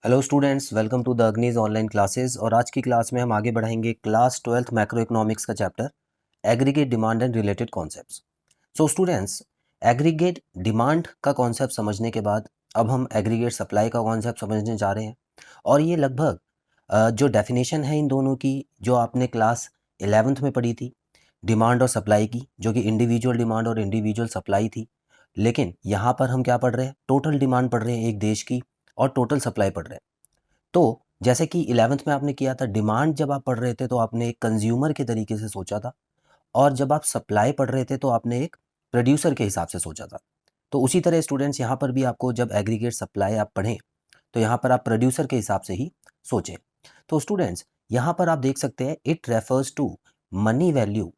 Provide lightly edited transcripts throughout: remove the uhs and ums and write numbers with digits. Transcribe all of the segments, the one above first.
Hello students, welcome to the Agnij online classes. और आज की क्लास में हम आगे बढ़ाएंगे क्लास 12th मैक्रो इकोनॉमिक्स का chapter aggregate demand and related concepts. So students, aggregate demand का कॉन्सेप्ट समझने के बाद अब हम एग्रीगेट सप्लाई का कॉन्सेप्ट समझने जा रहे हैं। और ये लगभग जो डेफिनेशन है इन दोनों की, जो आपने क्लास 11th में पढ़ी थी, डिमांड और सप्लाई की, जो कि इंडिविजुअल डिमांड और इंडिविजुअल सप्लाई थी। लेकिन यहाँ पर हम क्या पढ़ रहे हैं? टोटल डिमांड पढ़ रहे हैं एक देश की, और टोटल सप्लाई पढ़ रहे हैं। तो जैसे कि 11th में आपने किया था, डिमांड जब आप पढ़ रहे थे तो आपने एक कंज्यूमर के तरीके से सोचा था, और जब आप सप्लाई पढ़ रहे थे तो आपने एक प्रोड्यूसर के हिसाब से सोचा था। तो उसी तरह स्टूडेंट्स, यहाँ पर भी आपको जब एग्रीगेट सप्लाई आप पढ़ें तो यहाँ पर आप प्रोड्यूसर के हिसाब से ही सोचें। तो स्टूडेंट्स, यहाँ पर आप देख सकते हैं, it refers to money value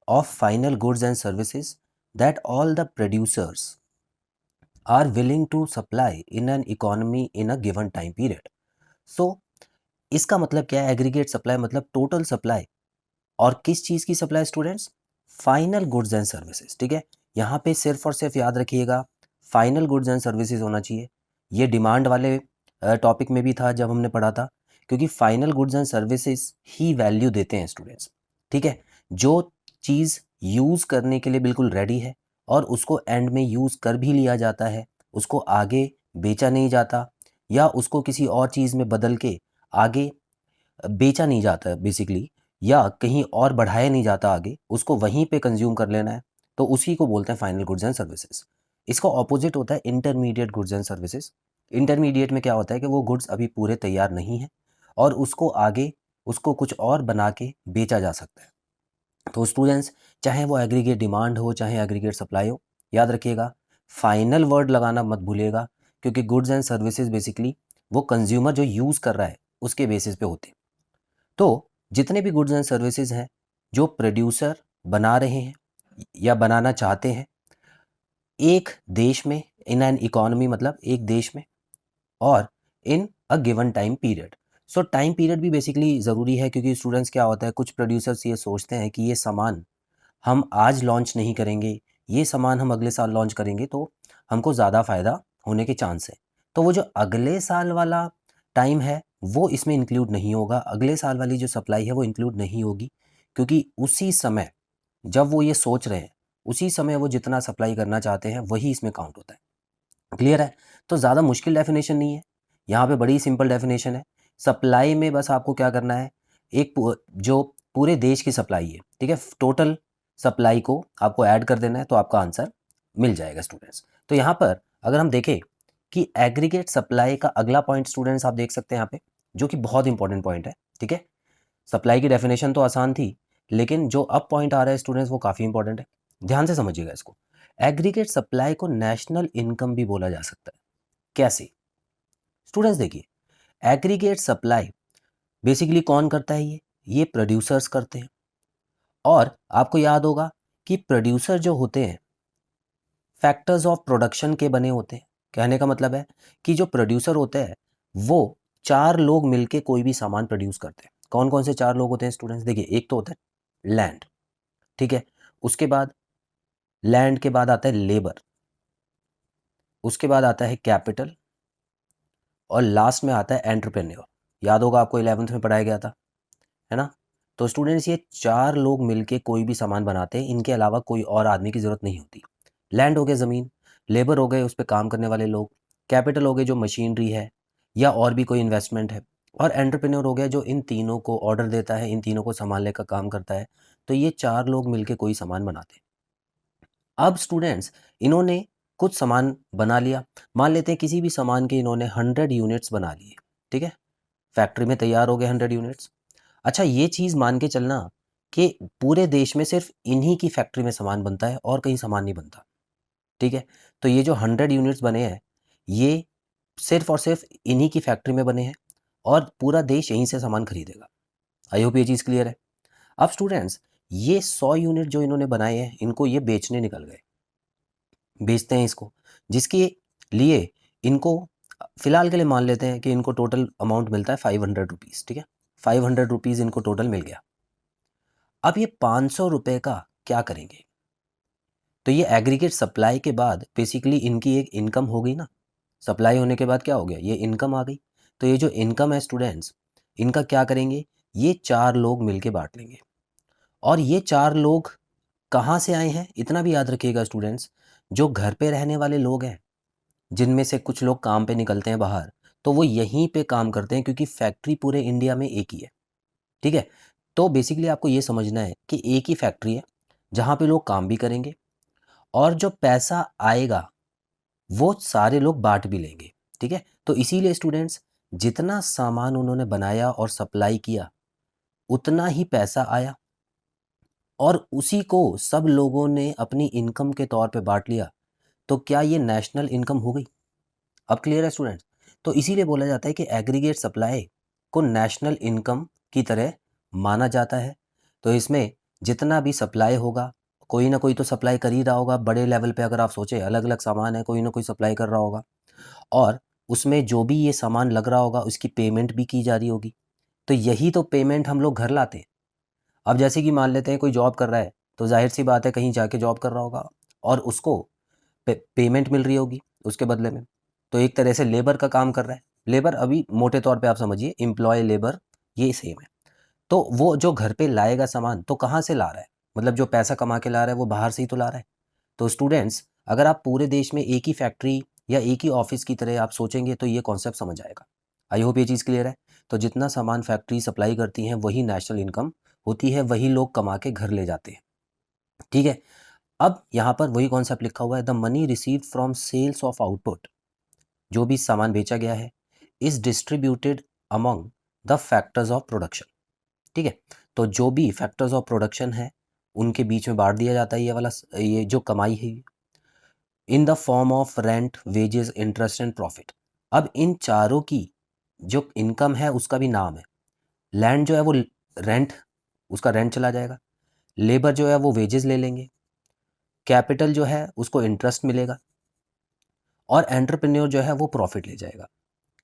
of final goods and services that all the producers are willing to supply in an economy in a given time period. So इसका मतलब क्या है? एग्रीगेट सप्लाई मतलब टोटल सप्लाई। और किस चीज़ की supply students? Final goods and services. ठीक है, यहाँ पे सिर्फ और सिर्फ याद रखिएगा, फाइनल गुड्स एंड सर्विसेज होना चाहिए। ये डिमांड वाले टॉपिक में भी था जब हमने पढ़ा था, क्योंकि final goods and services he value देते हैं स्टूडेंट्स। ठीक है, जो चीज़ यूज़ करने के लिए बिल्कुल रेडी है और उसको एंड में यूज़ कर भी लिया जाता है, उसको आगे बेचा नहीं जाता, या उसको किसी और चीज़ में बदल के आगे बेचा नहीं जाता है बेसिकली, या कहीं और बढ़ाया नहीं जाता आगे, उसको वहीं पे कंज्यूम कर लेना है, तो उसी को बोलते हैं फाइनल गुड्स एंड सर्विसेज। इसका ऑपोजिट होता है intermediate goods and services. Intermediate में क्या होता है कि वो गुड्स अभी पूरे तैयार नहीं है और उसको आगे उसको कुछ और बना के बेचा जा सकता है। तो स्टूडेंट्स, चाहे वो एग्रीगेट डिमांड हो चाहे एग्रीगेट सप्लाई हो, याद रखिएगा फाइनल वर्ड लगाना मत भूलिएगा, क्योंकि गुड्स एंड सर्विसेज बेसिकली वो कंज्यूमर जो यूज़ कर रहा है उसके बेसिस पे होते हैं। तो जितने भी गुड्स एंड सर्विसेज हैं जो प्रोड्यूसर बना रहे हैं या बनाना चाहते हैं एक देश में, इन एन इकोनॉमी मतलब एक देश में, और in a given time period. So time period भी बेसिकली ज़रूरी है, क्योंकि स्टूडेंट्स क्या होता है, कुछ प्रोड्यूसर्स ये सोचते हैं कि ये सामान हम आज लॉन्च नहीं करेंगे, ये सामान हम अगले साल लॉन्च करेंगे तो हमको ज़्यादा फ़ायदा होने के चांस है। तो वो जो अगले साल वाला टाइम है वो इसमें इंक्लूड नहीं होगा, अगले साल वाली जो सप्लाई है वो इंक्लूड नहीं होगी, क्योंकि उसी समय जब वो ये सोच रहे हैं उसी समय वो जितना सप्लाई करना चाहते हैं वही इसमें काउंट होता है। क्लियर है? तो ज़्यादा मुश्किल डेफिनेशन नहीं है, यहाँ पे बड़ी सिंपल डेफिनेशन है। सप्लाई में बस आपको क्या करना है, एक जो पूरे देश की सप्लाई है, ठीक है, टोटल सप्लाई को आपको ऐड कर देना है तो आपका आंसर मिल जाएगा स्टूडेंट्स। तो यहाँ पर अगर हम देखें कि एग्रीगेट सप्लाई का अगला पॉइंट स्टूडेंट्स आप देख सकते हैं यहाँ पे, जो कि बहुत इंपॉर्टेंट पॉइंट है। ठीक है, सप्लाई की डेफिनेशन तो आसान थी, लेकिन जो अब पॉइंट आ रहा है स्टूडेंट्स वो काफ़ी इंपॉर्टेंट है, ध्यान से समझिएगा इसको। एग्रीगेट सप्लाई को नेशनल इनकम भी बोला जा सकता है। कैसे? स्टूडेंट्स देखिए, एग्रीगेट सप्लाई बेसिकली कौन करता है? ये प्रोड्यूसर्स करते हैं। और आपको याद होगा कि प्रोड्यूसर जो होते हैं फैक्टर्स ऑफ प्रोडक्शन के बने होते हैं। कहने का मतलब है कि जो प्रोड्यूसर होते हैं वो चार लोग मिलके कोई भी सामान प्रोड्यूस करते हैं। कौन कौन से चार लोग होते हैं स्टूडेंट्स? देखिए, एक तो होता है लैंड, ठीक है, उसके बाद लैंड के बाद आता है लेबर, उसके बाद आता है कैपिटल, और लास्ट में आता है एंटरप्रेन्योर। याद होगा आपको 11th में पढ़ाया गया था, है ना? तो स्टूडेंट्स, ये चार लोग मिलके कोई भी सामान बनाते हैं, इनके अलावा कोई और आदमी की ज़रूरत नहीं होती। लैंड हो गया ज़मीन, लेबर हो गए उस पे काम करने वाले लोग, कैपिटल हो गए जो मशीनरी है या और भी कोई इन्वेस्टमेंट है, और एंटरप्रेन्योर हो गया जो इन तीनों को ऑर्डर देता है, इन तीनों को संभालने का काम करता है। तो ये चार लोग मिलके कोई सामान बनाते हैं। अब स्टूडेंट्स, इन्होंने कुछ सामान बना लिया, मान लेते हैं किसी भी सामान के इन्होंने 100 यूनिट्स बना लिए, ठीक है, फैक्ट्री में तैयार हो गए 100 यूनिट्स। अच्छा, ये चीज़ मान के चलना कि पूरे देश में सिर्फ इन्हीं की फैक्ट्री में सामान बनता है और कहीं सामान नहीं बनता, ठीक है। तो ये जो 100 यूनिट्स बने हैं ये सिर्फ और सिर्फ इन्हीं की फैक्ट्री में बने हैं, और पूरा देश यहीं से सामान खरीदेगा। आई होप ये चीज़ क्लियर है। अब स्टूडेंट्स, ये 100 यूनिट जो इन्होंने बनाए हैं इनको ये बेचने निकल गए, बेचते हैं इसको, जिसके लिए इनको फिलहाल के लिए मान लेते हैं कि इनको टोटल अमाउंट मिलता है 500 रुपीज़, ठीक है, 500 रुपीज़ इनको टोटल मिल गया। अब ये 500 रुपये का क्या करेंगे? तो ये एग्रीगेट सप्लाई के बाद बेसिकली इनकी एक इनकम हो गई ना, सप्लाई होने के बाद क्या हो गया, ये इनकम आ गई। तो ये जो इनकम है स्टूडेंट्स, इनका क्या करेंगे, ये 4 लोग मिलके बांट लेंगे। और ये 4 लोग कहाँ से आए हैं, इतना भी याद रखिएगा स्टूडेंट्स, जो घर पे रहने वाले लोग हैं, जिनमें से कुछ लोग काम पे निकलते हैं बाहर, तो वो यहीं पे काम करते हैं क्योंकि फैक्ट्री पूरे इंडिया में एक ही है, ठीक है। तो बेसिकली आपको ये समझना है कि एक ही फैक्ट्री है जहाँ पे लोग काम भी करेंगे और जो पैसा आएगा वो सारे लोग बांट भी लेंगे, ठीक है। तो इसीलिए स्टूडेंट्स, जितना सामान उन्होंने बनाया और सप्लाई किया उतना ही पैसा आया और उसी को सब लोगों ने अपनी इनकम के तौर पे बांट लिया। तो क्या ये नेशनल इनकम हो गई? अब क्लियर है स्टूडेंट्स? तो इसीलिए बोला जाता है कि एग्रीगेट सप्लाई को नेशनल इनकम की तरह माना जाता है। तो इसमें जितना भी सप्लाई होगा, कोई ना कोई तो सप्लाई कर ही रहा होगा। बड़े लेवल पे अगर आप सोचें, अलग अलग सामान है, कोई ना कोई सप्लाई कर रहा होगा और उसमें जो भी ये सामान लग रहा होगा उसकी पेमेंट भी की जा रही होगी। तो यही तो पेमेंट हम लोग घर लाते हैं। अब जैसे कि मान लेते हैं कोई जॉब कर रहा है, तो जाहिर सी बात है कहीं जाके जॉब कर रहा होगा और उसको पेमेंट मिल रही होगी उसके बदले में। तो एक तरह से लेबर का काम कर रहा है। लेबर अभी मोटे तौर पे आप समझिए, एम्प्लॉय लेबर ये सेम है। तो वो जो घर पे लाएगा सामान, तो कहाँ से ला रहा है, मतलब जो पैसा कमा के ला रहा है वो बाहर से ही तो ला रहा है। तो स्टूडेंट्स, अगर आप पूरे देश में एक ही फैक्ट्री या एक ही ऑफिस की तरह आप सोचेंगे तो ये कॉन्सेप्ट समझ आएगा। आई होप ये चीज़ क्लियर है। तो जितना सामान फैक्ट्री सप्लाई करती हैं वही नेशनल इनकम होती है, वही लोग कमा के घर ले जाते हैं, ठीक है। अब यहाँ पर वही कॉन्सेप्ट लिखा हुआ है, the money received from sales of output, जो भी सामान बेचा गया है, is distributed among the factors of production, ठीक है। तो जो भी फैक्टर्स ऑफ प्रोडक्शन है उनके बीच में बांट दिया जाता है ये वाला, ये जो कमाई है, in the form of rent, wages, interest and profit. अब इन चारों की जो इनकम है उसका भी नाम है। लैंड जो है वो रेंट, उसका रेंट चला जाएगा। लेबर जो है वो वेजेस ले लेंगे। कैपिटल जो है उसको इंटरेस्ट मिलेगा और एंटरप्रेन्योर जो है वो प्रॉफिट ले जाएगा।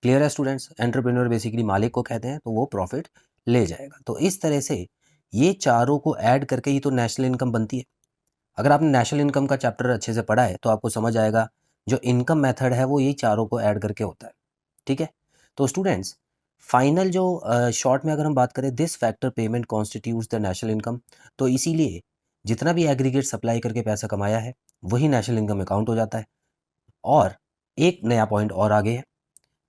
क्लियर है स्टूडेंट्स? एंटरप्रेन्योर बेसिकली मालिक को कहते हैं, तो वो प्रॉफिट ले जाएगा। तो इस तरह से ये चारों को ऐड करके ही तो नेशनल इनकम बनती है। अगर आपने नेशनल इनकम का चैप्टर अच्छे से पढ़ा है तो आपको समझ आएगा जो इनकम मेथड है वो ये चारों को ऐड करके होता है, ठीक है। तो स्टूडेंट्स, फाइनल जो शॉर्ट में अगर हम बात करें, this factor payment constitutes the national income. तो इसीलिए जितना भी एग्रीगेट सप्लाई करके पैसा कमाया है वही नेशनल इनकम अकाउंट हो जाता है। और एक नया पॉइंट और आगे है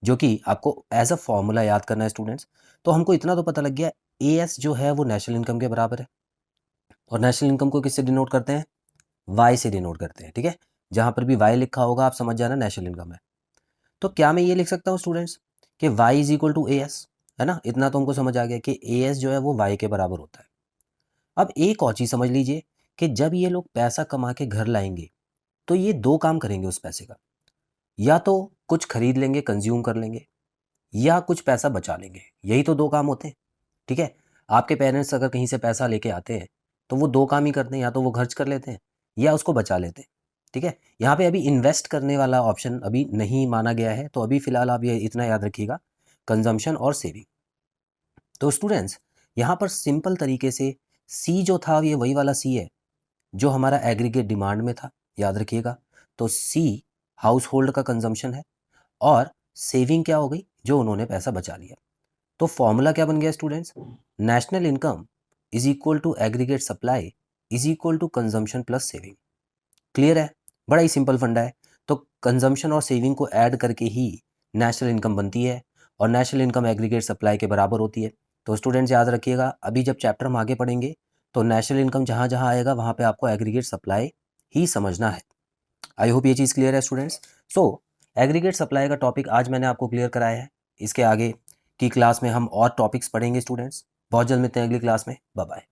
जो कि आपको एज अ फॉर्मूला याद करना है स्टूडेंट्स। तो हमको इतना तो पता लग गया, एएस जो है वो नेशनल इनकम के बराबर है और नेशनल इनकम को किससे डिनोट करते हैं? वाई से डिनोट करते हैं, ठीक है। जहां पर भी वाई लिखा होगा आप समझ जाना नेशनल इनकम है। तो क्या मैं ये लिख सकता हूँ स्टूडेंट्स कि Y is equal to A S, है ना? इतना तो हमको समझ आ गया कि ए एस जो है वो वाई के बराबर होता है। अब एक और चीज़ समझ लीजिए कि जब ये लोग पैसा कमा के घर लाएंगे तो ये दो काम करेंगे उस पैसे का, या तो कुछ खरीद लेंगे, कंज्यूम कर लेंगे, या कुछ पैसा बचा लेंगे। यही तो दो काम होते हैं, ठीक है। आपके पेरेंट्स अगर कहीं से पैसा लेके आते हैं तो वो दो काम ही करते हैं, या तो वो खर्च कर लेते हैं या उसको बचा लेते हैं, ठीक है। यहाँ पे अभी इन्वेस्ट करने वाला ऑप्शन अभी नहीं माना गया है, तो अभी फिलहाल आप ये इतना याद रखिएगा, कंजम्पशन और सेविंग। तो स्टूडेंट्स, यहाँ पर सिंपल तरीके से सी जो था ये वही वाला सी है जो हमारा एग्रीगेट डिमांड में था, याद रखिएगा। तो सी हाउस होल्ड का कंजम्पशन है और सेविंग क्या हो गई, जो उन्होंने पैसा बचा लिया। तो फॉर्मूला क्या बन गया students? National income is equal to aggregate supply is equal to consumption plus saving. Clear है? बड़ा ही सिंपल फंडा है। तो कंजम्पशन और सेविंग को ऐड करके ही नेशनल इनकम बनती है और नेशनल इनकम एग्रीगेट सप्लाई के बराबर होती है। तो स्टूडेंट्स याद रखिएगा, अभी जब चैप्टर हम आगे पढ़ेंगे तो नेशनल इनकम जहाँ जहाँ आएगा वहाँ पे आपको एग्रीगेट सप्लाई ही समझना है। आई होप ये चीज़ क्लियर है स्टूडेंट्स। सो एग्रीगेट सप्लाई का टॉपिक आज मैंने आपको क्लियर कराया है। इसके आगे की क्लास में हम और टॉपिक्स पढ़ेंगे स्टूडेंट्स। बहुत जल्द मिलते हैं अगली क्लास में। Bye bye.